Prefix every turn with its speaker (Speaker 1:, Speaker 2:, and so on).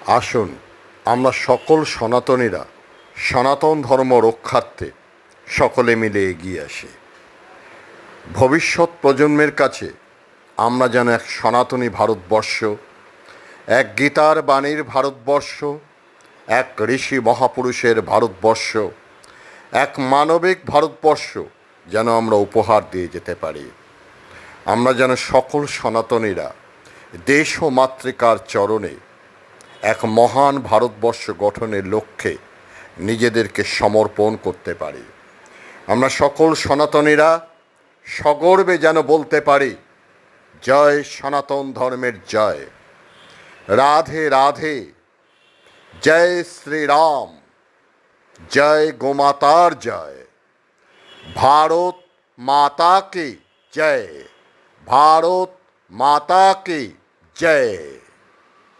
Speaker 1: আসুন আমরা সকল সনাতনীরা সনাতন ধর্ম রক্ষার্থে সকলে মিলে এগিয়ে আসি। ভবিষ্যৎ প্রজন্মের কাছে আমরা যেন এক সনাতনী ভারতবর্ষ, এক গীতার বাণীর ভারতবর্ষ, এক ঋষি মহাপুরুষের ভারতবর্ষ, এক মানবিক ভারতবর্ষ যেন আমরা উপহার দিয়ে যেতে পারি। আমরা যেন সকল সনাতনীরা দেশ ও মাতৃকার চরণে এক মহান ভারতবর্ষ গঠনের লক্ষ্যে নিজেদেরকে সমর্পণ করতে পারি। আমরা সকল সনাতনীরা সগর্বে যেন বলতে পারি, জয় সনাতন ধর্মের জয়, রাধে রাধে, জয় শ্রীরাম, জয় গোমাতার জয়, ভারত মাতা কি জয়, ভারত মাতা কি জয়।